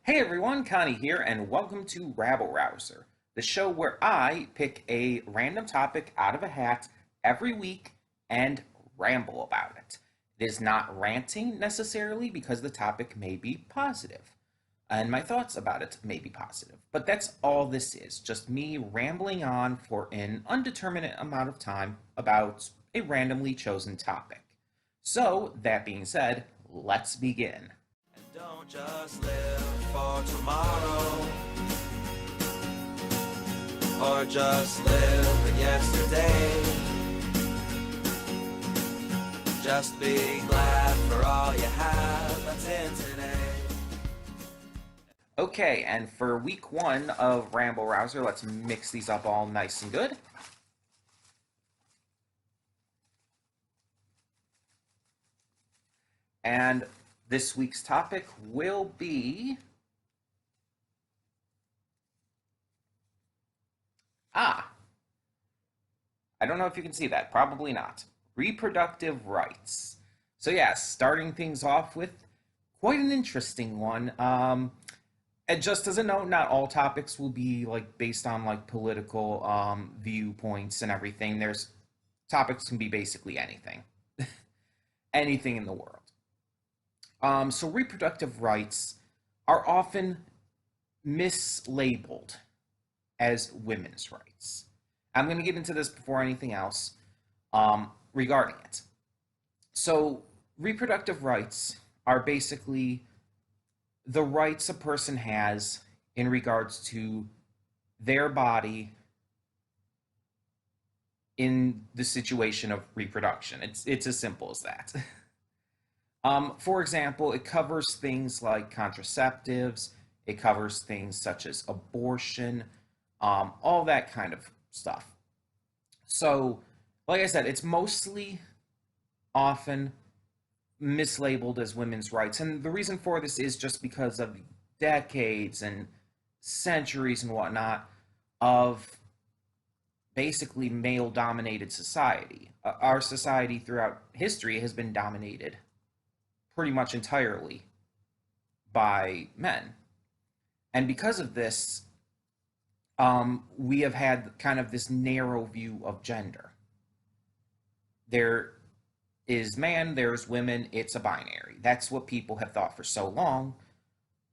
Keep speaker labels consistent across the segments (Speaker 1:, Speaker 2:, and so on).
Speaker 1: Hey everyone, Connie here, and welcome to Rabble Rouser, the show where I pick a random topic out of a hat every week and ramble about it. It is not ranting necessarily because the topic may be positive, and my thoughts about it may be positive, but that's all this is, just me rambling on for an undeterminate amount of time about a randomly chosen topic. So, that being said, let's begin.
Speaker 2: And don't just live for tomorrow, or just live in yesterday. Just be glad for all you have that's in today.
Speaker 1: Okay, and for week one of Ramble Rouser, let's mix these up all nice and good. And this week's topic will be ah, I don't know if you can see that. Probably not. Reproductive rights. So, yeah, starting things off with quite an interesting one. And just as a note, not all topics will be like based on like political viewpoints and everything. There's topics can be basically anything, anything in the world. So reproductive rights are often mislabeled as women's rights. I'm going to get into this before anything else regarding it. So, reproductive rights are basically the rights a person has in regards to their body in the situation of reproduction. It's as simple as that. For example, it covers things like contraceptives, it covers things such as abortion, all that kind of stuff. So, like I said, it's mostly often mislabeled as women's rights. And the reason for this is just because of decades and centuries and whatnot of basically male dominated society. Our society throughout history has been dominated pretty much entirely by men. And because of this, we have had kind of this narrow view of gender. There is man, there's women, it's a binary. That's what people have thought for so long.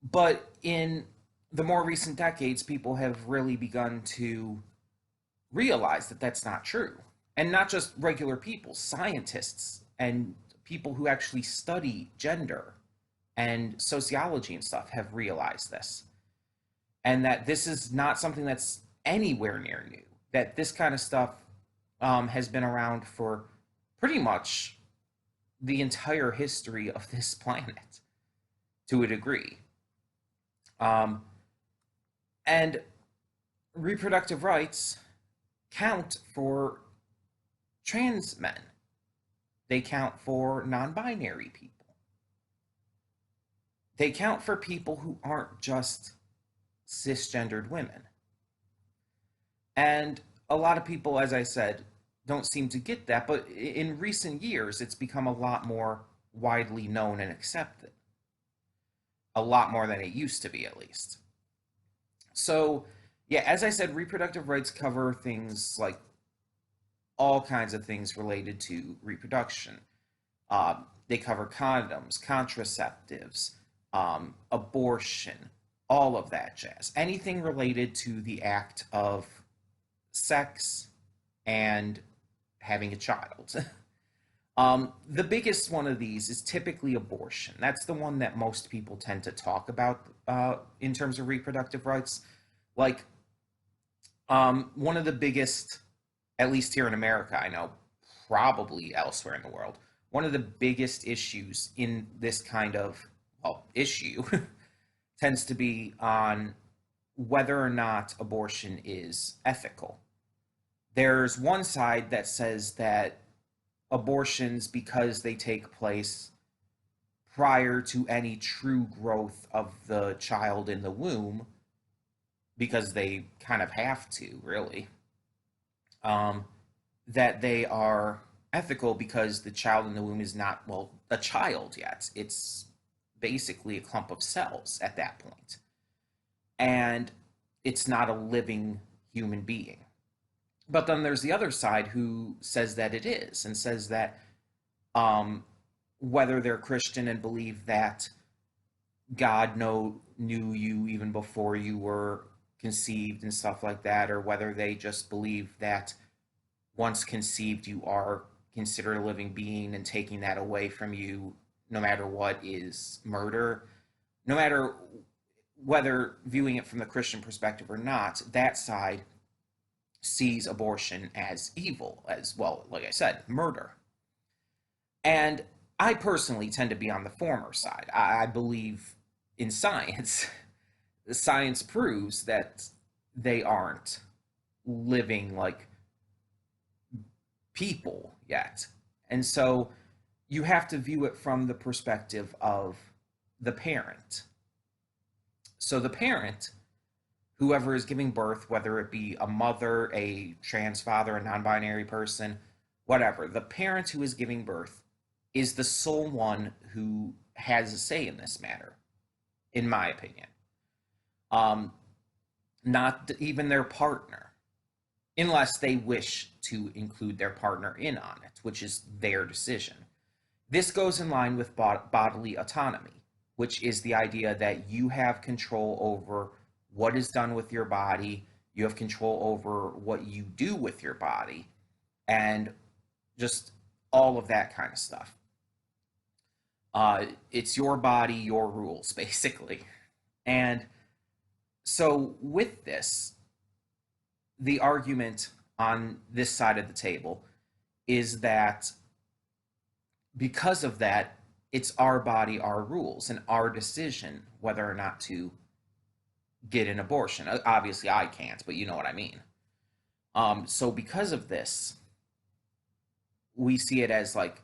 Speaker 1: But in the more recent decades, people have really begun to realize that that's not true. And not just regular people, scientists and people who actually study gender and sociology and stuff have realized this. And that this is not something that's anywhere near new. That this kind of stuff has been around for pretty much the entire history of this planet to a degree. Um, and reproductive rights count for trans men, they count for non binary people, they count for people who aren't just cisgendered women. And a lot of people, as I said, don't seem to get that, but in recent years, it's become a lot more widely known and accepted. A lot more than it used to be, at least. So, yeah, as I said, reproductive rights cover things like all kinds of things related to reproduction. They cover condoms, contraceptives, abortion, all of that jazz. Anything related to the act of sex and having a child. The biggest one of these is typically abortion. That's the one that most people tend to talk about in terms of reproductive rights. Like, one of the biggest, at least here in America, I know, probably elsewhere in the world, one of the biggest issues in this kind of, well, issue tends to be on whether or not abortion is ethical. There's one side that says that abortions, because they take place prior to any true growth of the child in the womb, because they kind of have to, really, um, that they are ethical because the child in the womb is not, well, a child yet. It's basically a clump of cells at that point. And it's not a living human being. But then there's the other side who says that it is, and says that um, whether they're Christian and believe that God knew you even before you were conceived and stuff like that, or whether they just believe that once conceived you are considered a living being, and taking that away from you, no matter what, is murder. No matter whether viewing it from the Christian perspective or not, that side sees abortion as evil, as well, like I said, murder. And I personally tend to be on the former side. I believe in science. Science proves that they aren't living like people yet. And so you have to view it from the perspective of the parent. So the parent, whoever is giving birth, whether it be a mother, a trans father, a non binary person, whatever, the parent who is giving birth is the sole one who has a say in this matter, in my opinion. Um, Not even their partner, unless they wish to include their partner in on it, which is their decision. This goes in line with bodily autonomy, which is the idea that you have control over what is done with your body, you have control over what you do with your body, and just all of that kind of stuff. It's your body, your rules, basically. And so, with this, the argument on this side of the table is that because of that, it's our body, our rules, and our decision whether or not to get an abortion. Obviously, I can't, but you know what I mean. So, because of this, we see it as like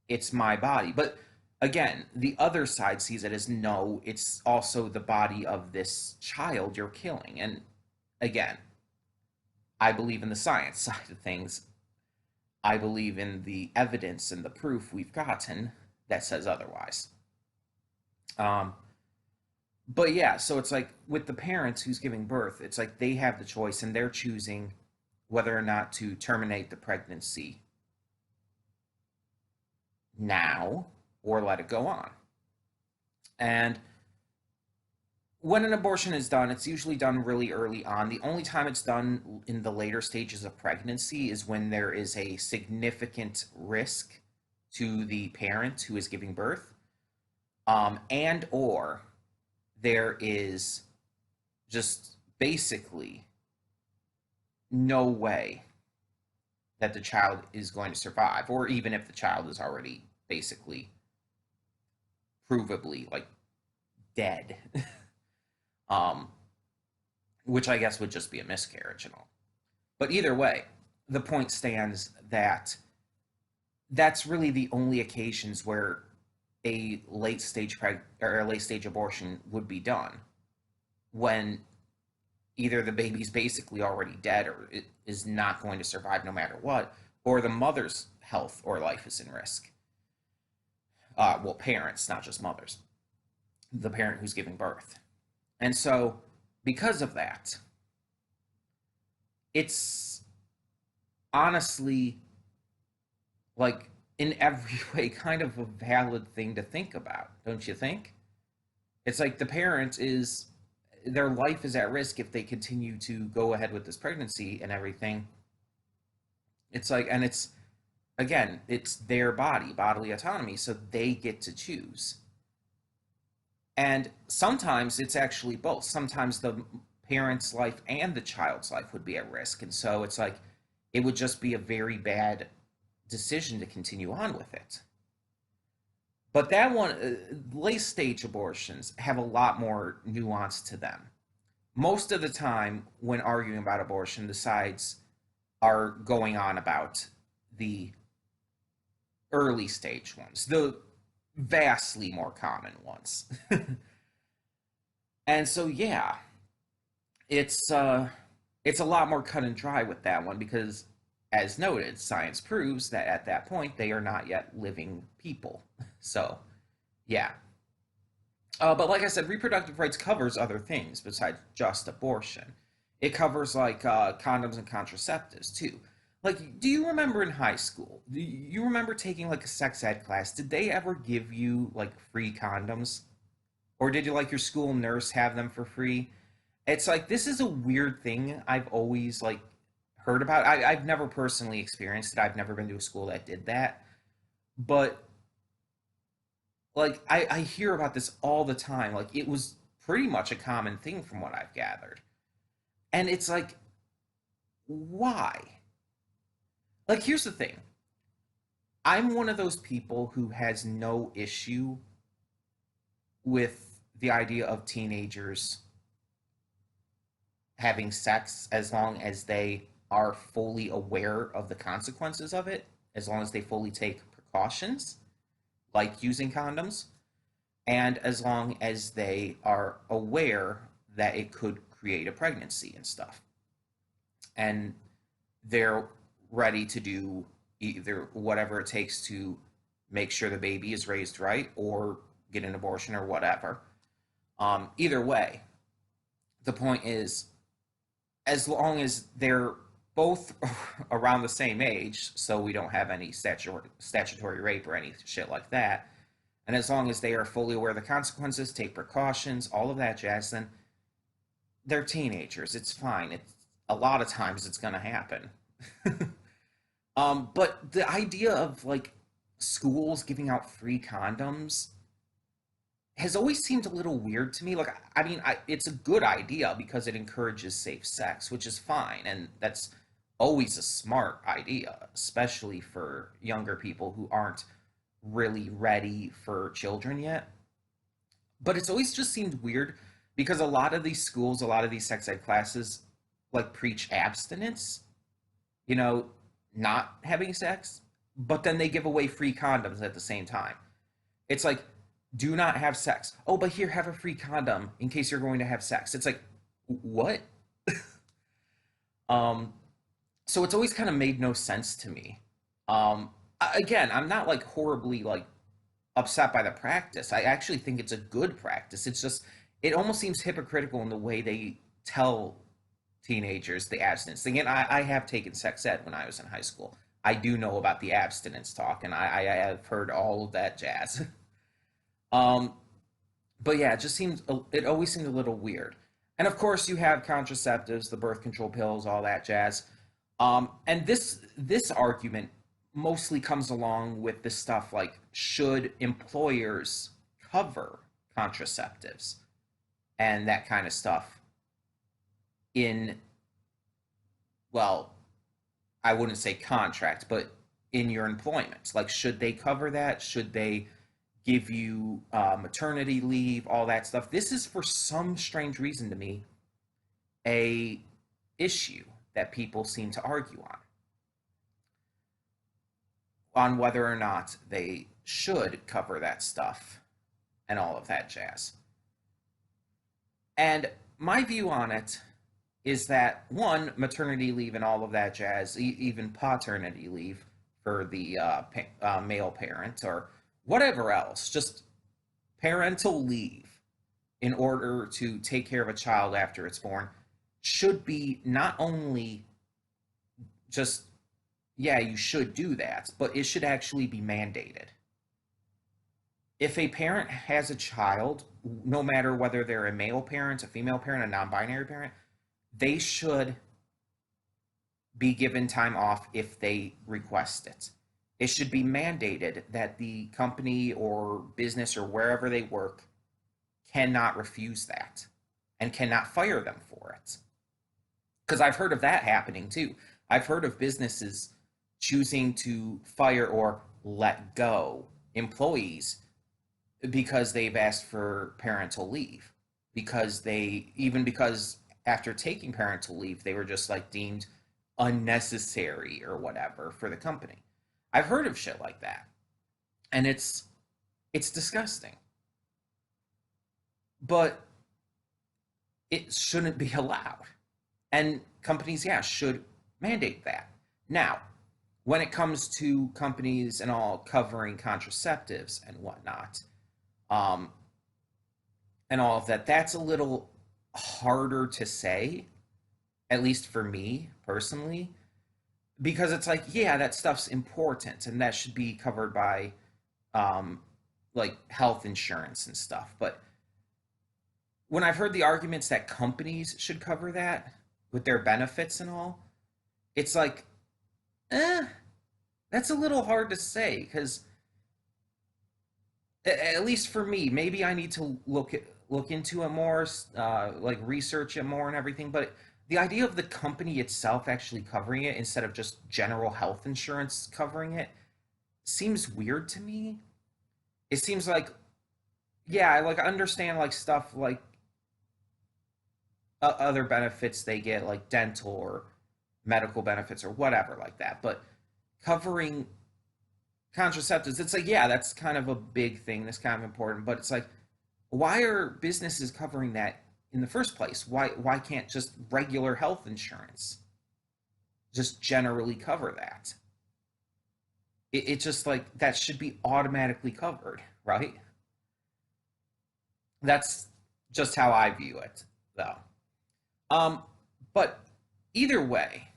Speaker 1: it's my body. But again, the other side sees it as no, it's also the body of this child you're killing. And again, I believe in the science side of things. I believe in the evidence and the proof we've gotten that says otherwise. Um, but yeah, so it's like with the parents who's giving birth, it's like they have the choice and they're choosing whether or not to terminate the pregnancy now or let it go on. And when an abortion is done, it's usually done really early on. The only time it's done in the later stages of pregnancy is when there is a significant risk to the parent who is giving birth, and or there is just basically no way that the child is going to survive, or even if the child is already basically provably like dead. um, which I guess would just be a miscarriage and all. But either way, the point stands that that's really the only occasions where a or a late stage abortion would be done, when either the baby's basically already dead or it is not going to survive no matter what, or the mother's health or life is in risk. Well, parents, not just mothers, the parent who's giving birth. And so, because of that, it's honestly, like, in every way, kind of a valid thing to think about, don't you think? It's like the parent is, their life is at risk if they continue to go ahead with this pregnancy and everything. It's like, and it's, again, it's their body, bodily autonomy, so they get to choose. And sometimes it's actually both. Sometimes the parent's life and the child's life would be at risk. And so it's like it would just be a very bad decision to continue on with it. But that one, late stage abortions have a lot more nuance to them. Most of the time, when arguing about abortion, the sides are going on about the early stage ones, the vastly more common ones. And so yeah, it's a lot more cut and dry with that one because, as noted, science proves that at that point they are not yet living people. So yeah. But like I said, reproductive rights covers other things besides just abortion. It covers like condoms and contraceptives too. Like, do you remember in high school? Do you remember taking like a sex ed class? Did they ever give you like free condoms, or did you like your school nurse have them for free? It's like this is a weird thing I've always like heard about. I've never personally experienced it. I've never been to a school that did that, but like I hear about this all the time. Like it was pretty much a common thing from what I've gathered. And it's like, why? Like, here's the thing. I'm one of those people who has no issue with the idea of teenagers having sex as long as they are fully aware of the consequences of it, as long as they fully take precautions, like using condoms, and as long as they are aware that it could create a pregnancy and stuff. And they're ready to do either whatever it takes to make sure the baby is raised right or get an abortion or whatever. Either way, the point is, as long as they're both around the same age, so we don't have any statutory rape or any shit like that, and as long as they are fully aware of the consequences, take precautions, all of that jazz, then they're teenagers. It's fine. It's a lot of times it's gonna happen. But the idea of like schools giving out free condoms has always seemed a little weird to me. Like, I mean, it's a good idea because it encourages safe sex, which is fine, and that's always a smart idea, especially for younger people who aren't really ready for children yet. But it's always just seemed weird because a lot of these schools, a lot of these sex ed classes, like preach abstinence, you know, not having sex, but then they give away free condoms at the same time. It's like, do not have sex. Oh, but here, have a free condom in case you're going to have sex. It's like, what? Um, so it's always kind of made no sense to me. Again, I'm not like horribly like upset by the practice. I actually think it's a good practice. It's just it almost seems hypocritical in the way they tell teenagers the abstinence thing. And I have taken sex ed when I was in high school. I do know about the abstinence talk, and I have heard all of that jazz. um, but yeah, it just seems it always seemed a little weird. And of course, you have contraceptives, the birth control pills, all that jazz. And this argument mostly comes along with this stuff like should employers cover contraceptives and that kind of stuff in, well, I wouldn't say contract, but in your employment. Like, should they cover that? Should they give you maternity leave, all that stuff? This is for some strange reason to me a issue that people seem to argue on whether or not they should cover that stuff and all of that jazz. And my view on it is that one, maternity leave and all of that jazz, even paternity leave for the male parent or whatever else, just parental leave in order to take care of a child after it's born should be not only just, yeah, you should do that, but it should actually be mandated. If a parent has a child, no matter whether they're a male parent, a female parent, a non binary parent, they should be given time off if they request it. It should be mandated that the company or business or wherever they work cannot refuse that and cannot fire them for it. Because I've heard of that happening too. I've heard of businesses choosing to fire or let go employees because they've asked for parental leave. Because after taking parental leave, they were just like deemed unnecessary or whatever for the company. I've heard of shit like that. And it's disgusting. But it shouldn't be allowed. And companies, yeah, should mandate that. Now, when it comes to companies and all covering contraceptives and whatnot, um, and all of that, that's a little harder to say, at least for me personally, because it's like, yeah, that stuff's important and that should be covered by um, like health insurance and stuff. But when I've heard the arguments that companies should cover that with their benefits and all, it's like, eh, that's a little hard to say because at least for me, maybe I need to look into it more, like research it more and everything. But the idea of the company itself actually covering it instead of just general health insurance covering it seems weird to me. It seems like, yeah, I understand like stuff like other benefits they get, like dental or medical benefits or whatever like that. But covering contraceptives, it's like, yeah, that's kind of a big thing. That's kind of important. But it's like, why are businesses covering that in the first place? Why can't just regular health insurance just generally cover that? It's just like that should be automatically covered, right? That's just how I view it, though. Um, but either way,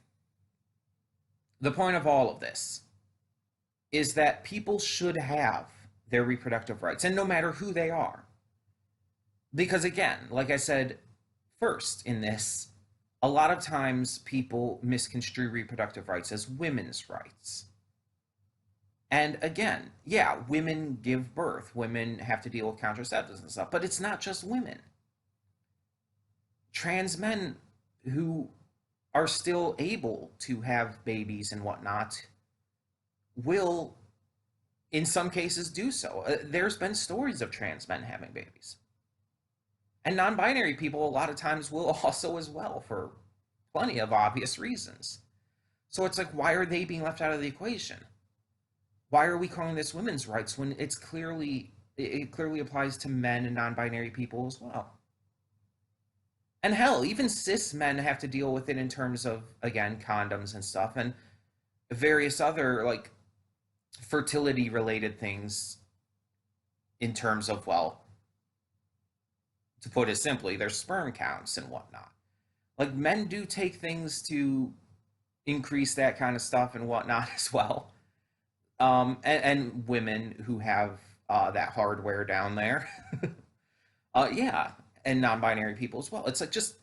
Speaker 1: the point of all of this is that people should have their reproductive rights, and no matter who they are. Because again, like I said first in this, a lot of times people misconstrue reproductive rights as women's rights. And again, yeah, women give birth, women have to deal with contraceptives and stuff, but it's not just women. Trans men who are still able to have babies and whatnot will, in some cases, do so. There's been stories of trans men having babies. And non binary people, a lot of times, will also as well for plenty of obvious reasons. So it's like, why are they being left out of the equation? Why are we calling this women's rights when it clearly applies to men and non-binary people as well? And hell, even cis men have to deal with it in terms of, again, condoms and stuff and various other like fertility related things in terms of, well, to put it simply, their sperm counts and whatnot. Like men do take things to increase that kind of stuff and whatnot as well. And women who have that hardware down there. Yeah, and non-binary people as well. It's like just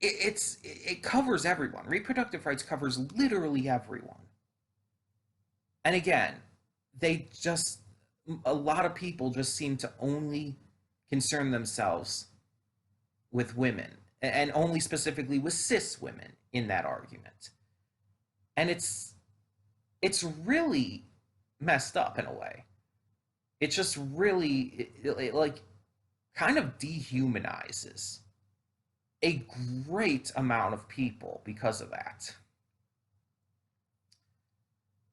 Speaker 1: it covers everyone. Reproductive rights covers literally everyone. And again, they just a lot of people just seem to only concern themselves with women and only specifically with cis women in that argument. And it's really messed up in a way. It just really it like kind of dehumanizes a great amount of people because of that.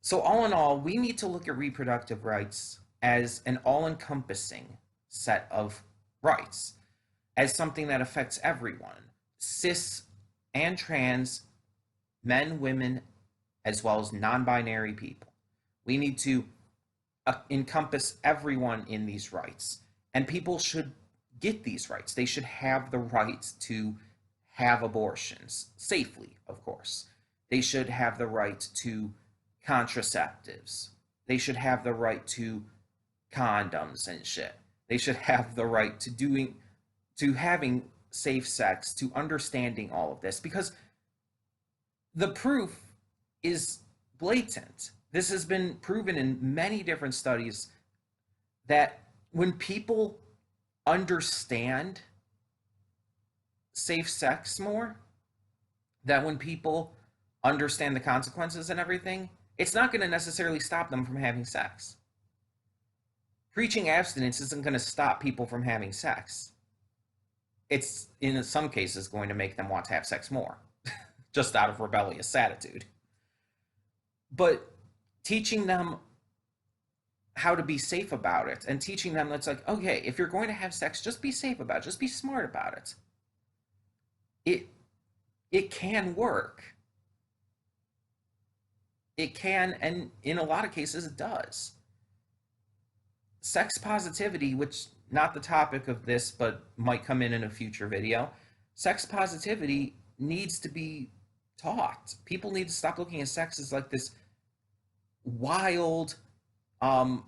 Speaker 1: So all in all, we need to look at reproductive rights as an all-encompassing set of rights, as something that affects everyone, cis and trans, men, women, as well as non-binary people. We need to encompass everyone in these rights, and people should get these rights. They should have the right to have abortions safely, of course. They should have the right to contraceptives. They should have the right to condoms and shit. They should have the right to having safe sex, to understanding all of this, because the proof is blatant. This has been proven in many different studies that when people understand safe sex more, that when people understand the consequences and everything, it's not going to necessarily stop them from having sex. Preaching abstinence isn't going to stop people from having sex. It's, in some cases, going to make them want to have sex more, just out of rebellious attitude. But teaching them how to be safe about it and teaching them that's like, okay, if you're going to have sex, just be safe about it. Just be smart about it. It can work. It can, and in a lot of cases, it does. Sex positivity, which not the topic of this, but might come in a future video, sex positivity needs to be taught. People need to stop looking at sex as like this wild, um,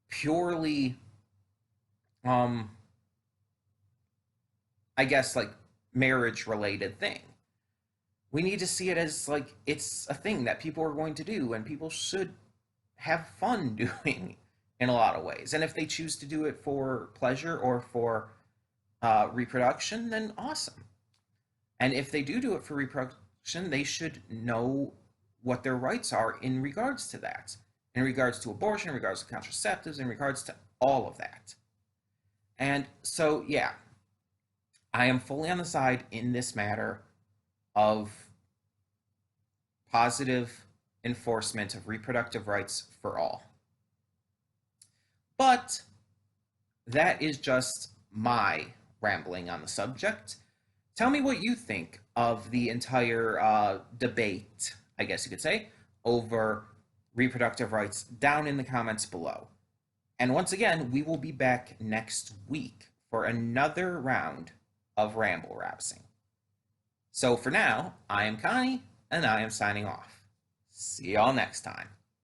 Speaker 1: purely, um, I guess, like marriage related thing. We need to see it as like it's a thing that people are going to do and people should have fun doing in a lot of ways. And if they choose to do it for pleasure or for reproduction, then awesome. And if they do it for reproduction, they should know what their rights are in regards to that, in regards to abortion, in regards to contraceptives, in regards to all of that. And so, yeah, I am fully on the side in this matter of positive enforcement of reproductive rights for all. But that is just my rambling on the subject. Tell me what you think of the entire debate, I guess you could say, over reproductive rights down in the comments below. And once again, we will be back next week for another round of Ramble Rousing. So for now, I am Connie, and I am signing off. See y'all next time.